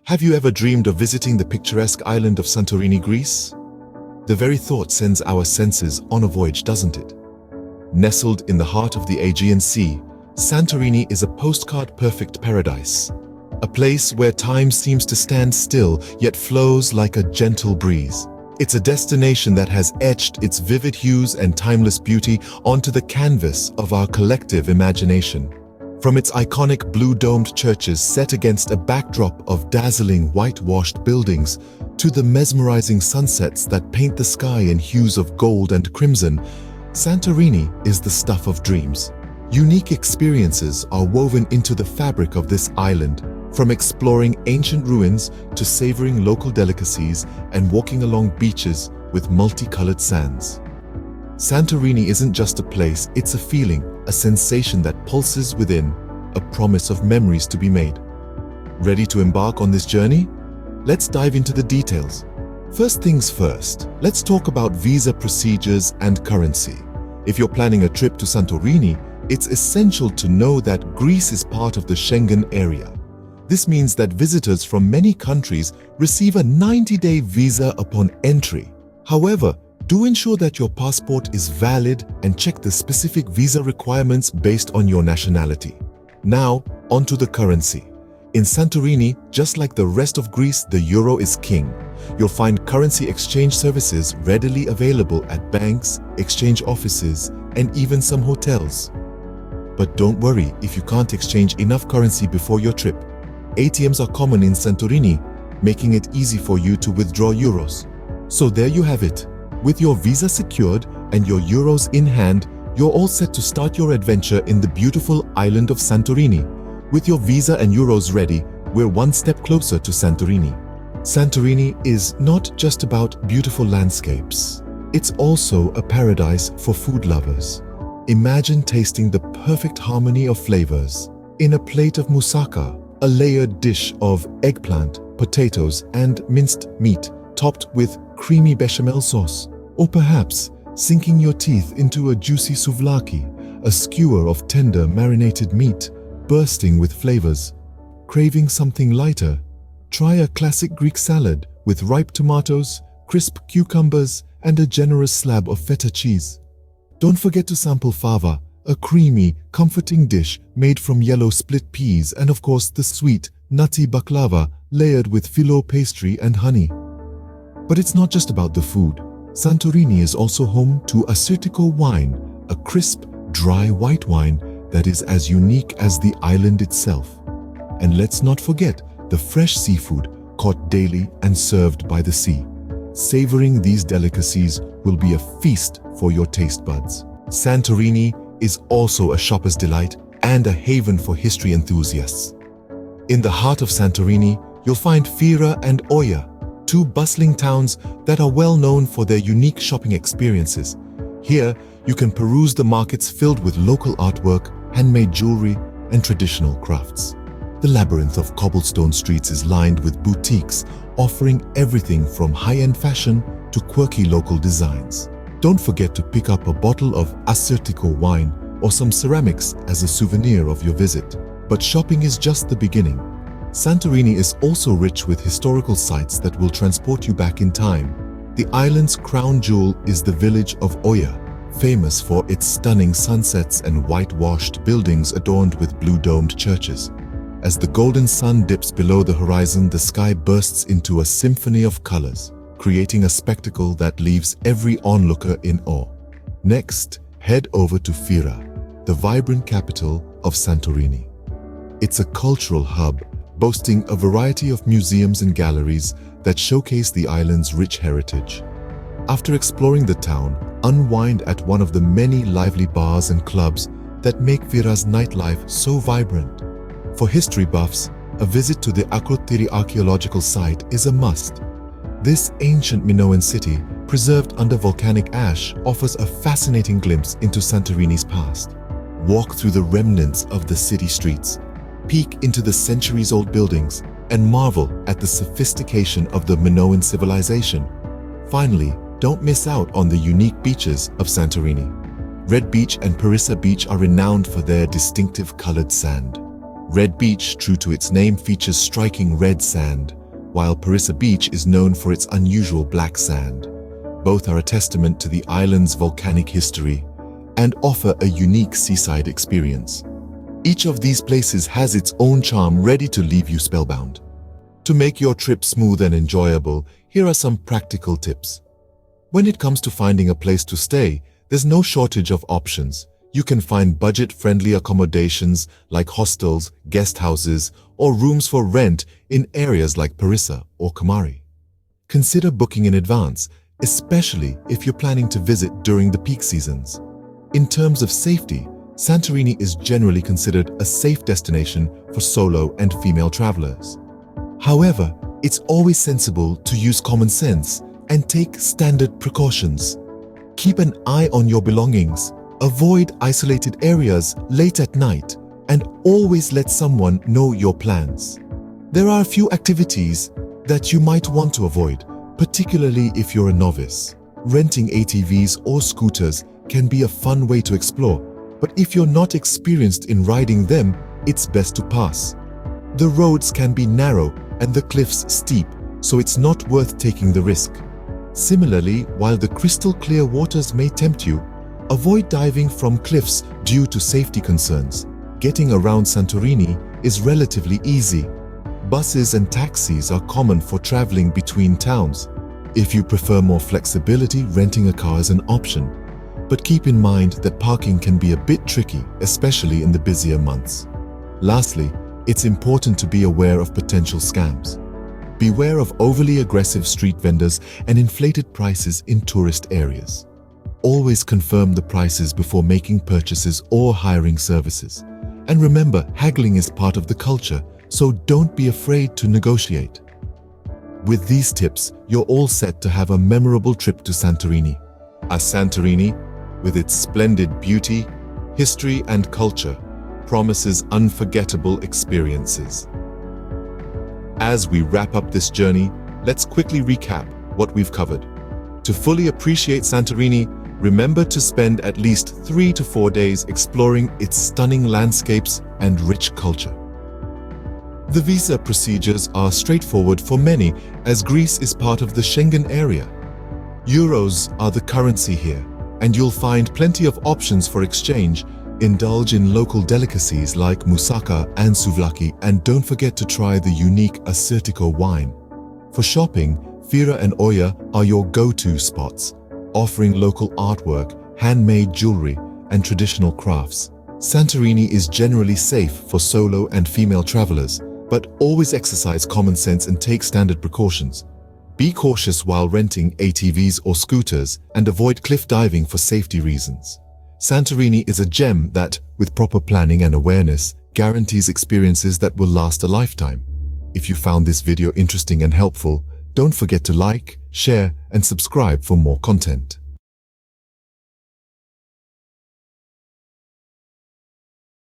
Have you ever dreamed of visiting the picturesque island of Santorini, Greece? The very thought sends our senses on a voyage, doesn't it? Nestled in the heart of the Aegean Sea, Santorini is a postcard-perfect paradise. A place where time seems to stand still, yet flows like a gentle breeze. It's a destination that has etched its vivid hues and timeless beauty onto the canvas of our collective imagination. From its iconic blue-domed churches set against a backdrop of dazzling whitewashed buildings, to the mesmerizing sunsets that paint the sky in hues of gold and crimson, Santorini is the stuff of dreams. Unique experiences are woven into the fabric of this island, from exploring ancient ruins to savoring local delicacies and walking along beaches with multicolored sands. Santorini isn't just a place, it's a feeling, a sensation that pulses within, a promise of memories to be made. Ready to embark on this journey? Let's dive into the details. First things first, let's talk about visa procedures and currency. If you're planning a trip to Santorini, it's essential to know that Greece is part of the Schengen area. This means that visitors from many countries receive a 90-day visa upon entry. However, do ensure that your passport is valid and check the specific visa requirements based on your nationality. Now, onto the currency. In Santorini, just like the rest of Greece, the euro is king. You'll find currency exchange services readily available at banks, exchange offices, and even some hotels. But don't worry if you can't exchange enough currency before your trip. ATMs are common in Santorini, making it easy for you to withdraw euros. So there you have it. With your visa secured and your euros in hand, you're all set to start your adventure in the beautiful island of Santorini. With your visa and euros ready, we're one step closer to Santorini. Santorini is not just about beautiful landscapes. It's also a paradise for food lovers. Imagine tasting the perfect harmony of flavors in a plate of moussaka, a layered dish of eggplant, potatoes, and minced meat, topped with creamy bechamel sauce. Or perhaps sinking your teeth into a juicy souvlaki, a skewer of tender marinated meat, bursting with flavors. Craving something lighter? Try a classic Greek salad with ripe tomatoes, crisp cucumbers, and a generous slab of feta cheese. Don't forget to sample fava, a creamy, comforting dish made from yellow split peas, and of course the sweet, nutty baklava layered with filo pastry and honey. But it's not just about the food. Santorini is also home to Assyrtiko wine, a crisp, dry white wine that is as unique as the island itself. And let's not forget the fresh seafood caught daily and served by the sea. Savoring these delicacies will be a feast for your taste buds. Santorini is also a shopper's delight and a haven for history enthusiasts. In the heart of Santorini, you'll find Fira and Oia, two bustling towns that are well known for their unique shopping experiences. Here, you can peruse the markets filled with local artwork, handmade jewelry, and traditional crafts. The labyrinth of cobblestone streets is lined with boutiques offering everything from high-end fashion to quirky local designs. Don't forget to pick up a bottle of Assyrtiko wine or some ceramics as a souvenir of your visit. But shopping is just the beginning. Santorini is also rich with historical sites that will transport you back in time. The island's crown jewel is the village of Oia, famous for its stunning sunsets and whitewashed buildings adorned with blue-domed churches. As the golden sun dips below the horizon, the sky bursts into a symphony of colors, creating a spectacle that leaves every onlooker in awe. Next, head over to Fira, the vibrant capital of Santorini. It's a cultural hub, boasting a variety of museums and galleries that showcase the island's rich heritage. After exploring the town, unwind at one of the many lively bars and clubs that make Fira's nightlife so vibrant. For history buffs, a visit to the Akrotiri archaeological site is a must. This ancient Minoan city, preserved under volcanic ash, offers a fascinating glimpse into Santorini's past. Walk through the remnants of the city streets, peek into the centuries-old buildings, and marvel at the sophistication of the Minoan civilization. Finally, don't miss out on the unique beaches of Santorini. Red Beach and Parissa Beach are renowned for their distinctive colored sand. Red Beach, true to its name, features striking red sand, while Parissa Beach is known for its unusual black sand. Both are a testament to the island's volcanic history and offer a unique seaside experience. Each of these places has its own charm ready to leave you spellbound. To make your trip smooth and enjoyable, here are some practical tips. When it comes to finding a place to stay, there's no shortage of options. You can find budget-friendly accommodations like hostels, guest houses, or rooms for rent in areas like Parissa or Kamari. Consider booking in advance, especially if you're planning to visit during the peak seasons. In terms of safety, Santorini is generally considered a safe destination for solo and female travelers. However, it's always sensible to use common sense and take standard precautions. Keep an eye on your belongings, avoid isolated areas late at night, and always let someone know your plans. There are a few activities that you might want to avoid, particularly if you're a novice. Renting ATVs or scooters can be a fun way to explore, but if you're not experienced in riding them, it's best to pass. The roads can be narrow and the cliffs steep, so it's not worth taking the risk. Similarly, while the crystal clear waters may tempt you, avoid diving from cliffs due to safety concerns. Getting around Santorini is relatively easy. Buses and taxis are common for traveling between towns. If you prefer more flexibility, renting a car is an option. But keep in mind that parking can be a bit tricky, especially in the busier months. Lastly, it's important to be aware of potential scams. Beware of overly aggressive street vendors and inflated prices in tourist areas. Always confirm the prices before making purchases or hiring services. And remember, haggling is part of the culture, so don't be afraid to negotiate. With these tips, you're all set to have a memorable trip to Santorini. Santorini, with its splendid beauty, history, and culture, promises unforgettable experiences. As we wrap up this journey, let's quickly recap what we've covered. To fully appreciate Santorini, remember to spend at least 3 to 4 days exploring its stunning landscapes and rich culture. The visa procedures are straightforward for many, as Greece is part of the Schengen area. Euros are the currency here, and you'll find plenty of options for exchange. Indulge in local delicacies like moussaka and souvlaki, and don't forget to try the unique Assyrtiko wine. For shopping, Fira and Oya are your go-to spots, offering local artwork, handmade jewelry, and traditional crafts. Santorini is generally safe for solo and female travelers, but always exercise common sense and take standard precautions. Be cautious while renting ATVs or scooters and avoid cliff diving for safety reasons. Santorini is a gem that, with proper planning and awareness, guarantees experiences that will last a lifetime. If you found this video interesting and helpful, don't forget to like, share, and subscribe for more content.